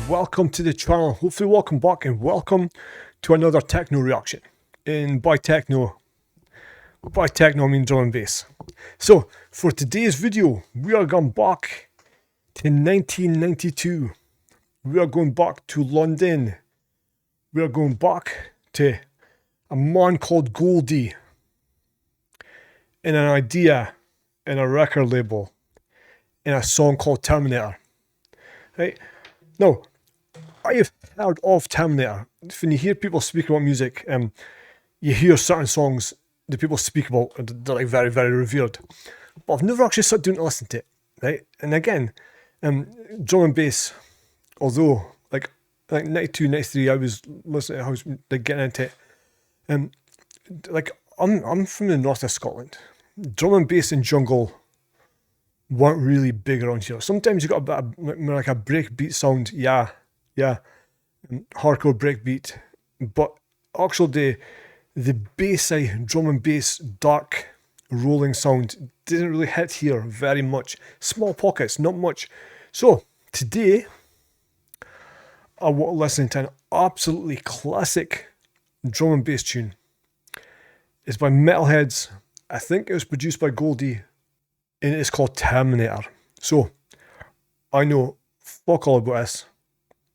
welcome to the channel. Hopefully welcome back and welcome to another techno reaction. And by techno I mean drum and bass. So for today's video we are going back to 1992. We are going back to London. We are going back to a man called Goldie and an idea in a record label in a song called Terminator. Right? Now, I have heard of Terminator. When you hear people speak about music, you hear certain songs that people speak about, they're like very, very revered. But I've never actually sat down to listen to it, right? And again, drum and bass, although like 92, 93, I was listening to, I was like getting into it. Like I'm from the north of Scotland. Drum and bass and jungle weren't really big around here. Sometimes you got a bit of, like a breakbeat sound, yeah, hardcore breakbeat, but actually the bass side, drum and bass, dark rolling sound didn't really hit here very much. Small pockets, not much. So today I want to listen to an absolutely classic drum and bass tune. It's by Metalheadz. I think it was produced by Goldie, and it's called Terminator. So I know fuck all about this,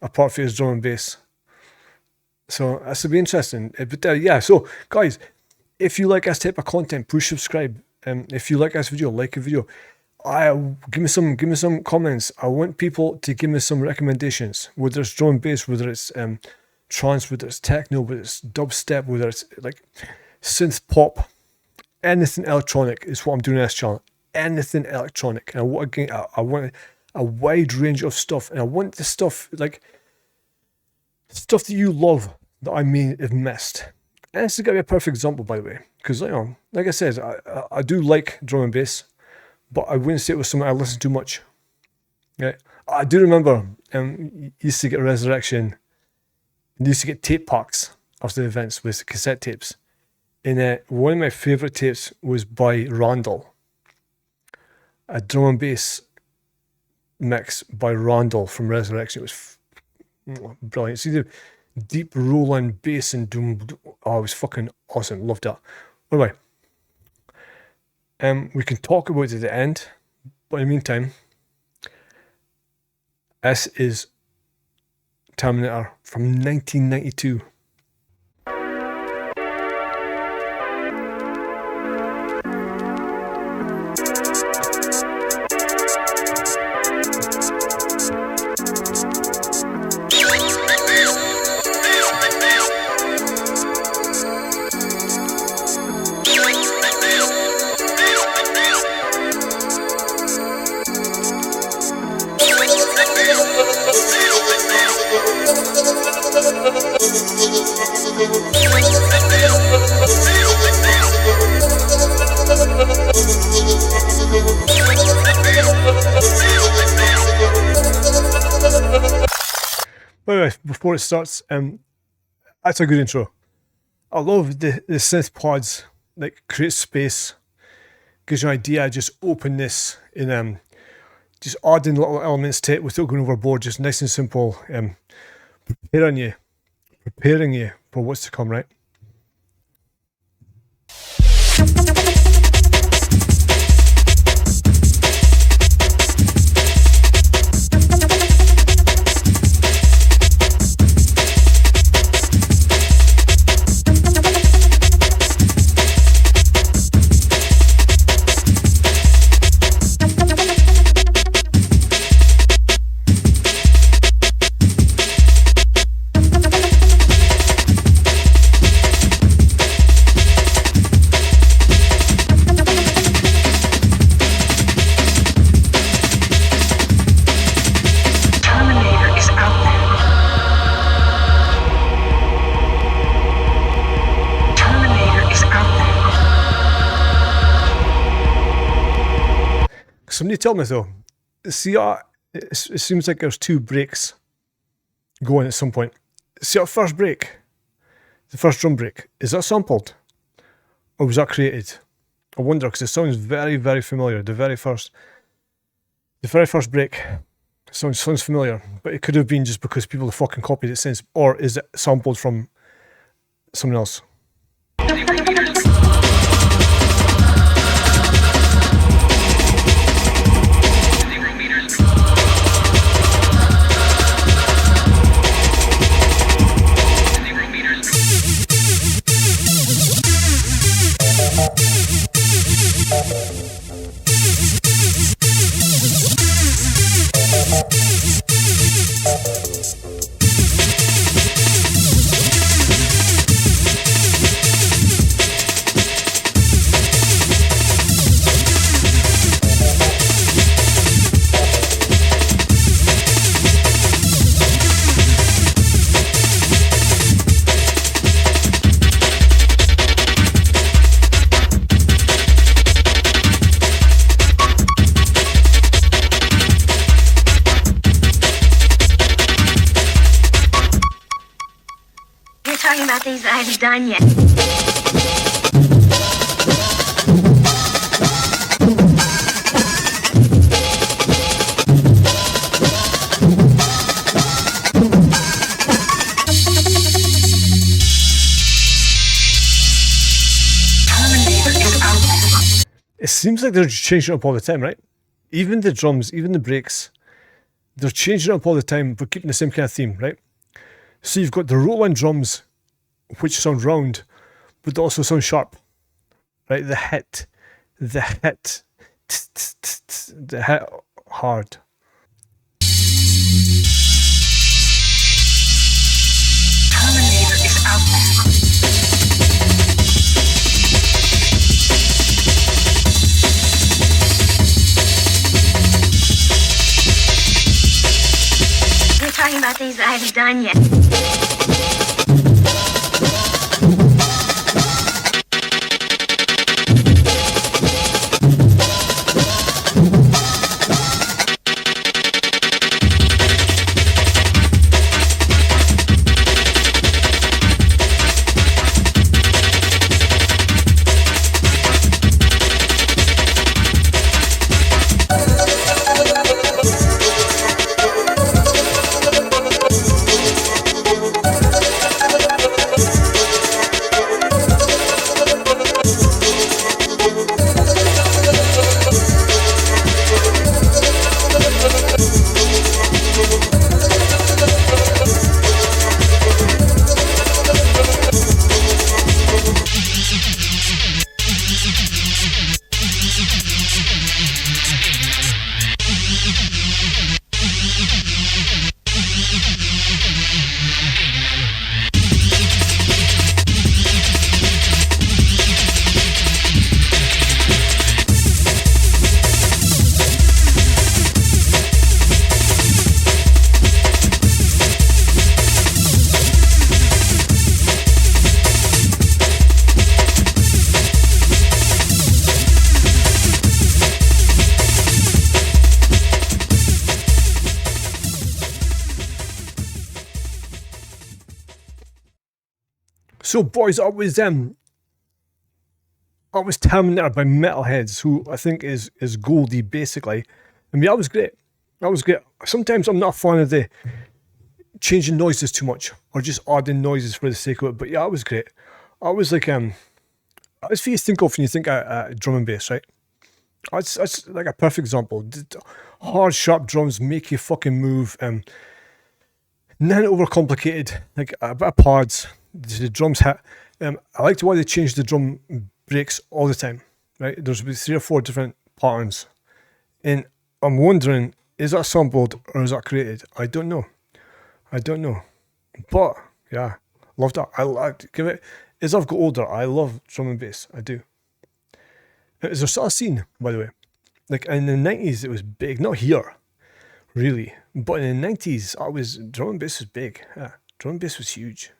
apart from his drum and bass. So this will be interesting. But yeah, so guys, if you like this type of content, push subscribe. If you like this video, like a video. Give me some comments. I want people to give me some recommendations. Whether it's drum and bass, whether it's trance, whether it's techno, whether it's dubstep, whether it's like synth pop, anything electronic is what I'm doing on this channel. Anything electronic. And I want a wide range of stuff, and I want the stuff like stuff that you love that I may have missed. And this is gonna be a perfect example, by the way, because like I said, I do like drum and bass, but I wouldn't say it was something I listened to much. Yeah, I do remember used to get Resurrection, and used to get tape packs after the events with cassette tapes. And one of my favourite tapes was by Randall, a drum and bass mix by Randall from Resurrection. It was brilliant. See the deep rolling bass and doom. Oh, it was fucking awesome. Loved that. Anyway, we can talk about it at the end, but in the meantime, this is Terminator from 1992. Anyway, before it starts, that's a good intro. I love the synth pods, like create space, gives you an idea, just openness, and just adding little elements to it without going overboard, just nice and simple, preparing you for what's to come, right? Somebody tell me though, see, it seems like there's two breaks going at some point. See our first break, the first drum break, is that sampled? Or was that created? I wonder, because it sounds very, very familiar. The very first break Sounds familiar, but it could have been just because people have fucking copied it since, or is it sampled from someone else? Talking about things that I haven't done yet. It seems like they're changing it up all the time, right? Even the drums, even the breaks, they're changing it up all the time, but keeping the same kind of theme, right? So you've got the roll-in drums, which sound round, but they also sound sharp, right? The hit hard. Terminator is out there. We're talking about things that I haven't done yet. So boys, I was Terminator by Metalheadz, who I think is Goldie basically. I mean, that was great. That was great. Sometimes I'm not a fan of the changing noises too much or just adding noises for the sake of it. But yeah, that was great. I was like, that's what you think of when you think of drum and bass, right? That's like a perfect example. Hard, sharp drums make you fucking move. Nothing overcomplicated. Like a bit of pads. The drums hit. I liked why they changed the drum breaks all the time, right? There's 3 or 4 different patterns. And I'm wondering, is that sampled or is that created? I don't know. But, yeah, loved that. As I've got older, I love drum and bass. I do. Is there still a scene, by the way? Like in the 90s, it was big. Not here, really. But in the 90s, drum and bass was big. Yeah, drum and bass was huge.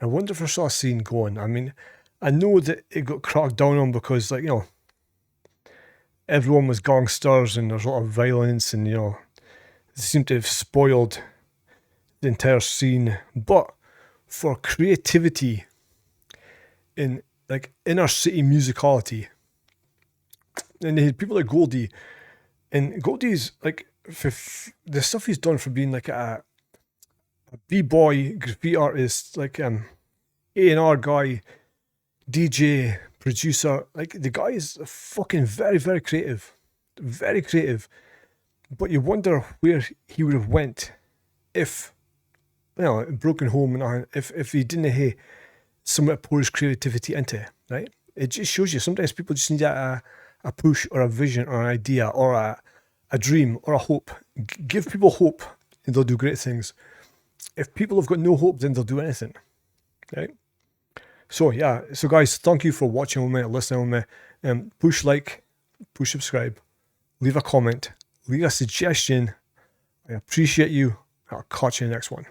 I wonder if I saw a scene going. I mean, I know that it got cracked down on because, like, everyone was gangsters and there's a lot of violence and, they seem to have spoiled the entire scene. But for creativity in, like, inner city musicality, and they had people like Goldie, and Goldie's, like, the stuff he's done for being like a b-boy graffiti artist, like A&R guy, DJ, producer. Like, the guy is fucking very, very creative. Very creative. But you wonder where he would have went if, broken home, and if he didn't have someone to pour his creativity into, right? It just shows you sometimes people just need a push or a vision or an idea or a dream or a hope. Give people hope and they'll do great things. If people have got no hope, then they'll do anything, right? So yeah, so guys, thank you for watching with me, listening with me. Push like, push subscribe, leave a comment, leave a suggestion. I appreciate you. I'll catch you in the next one.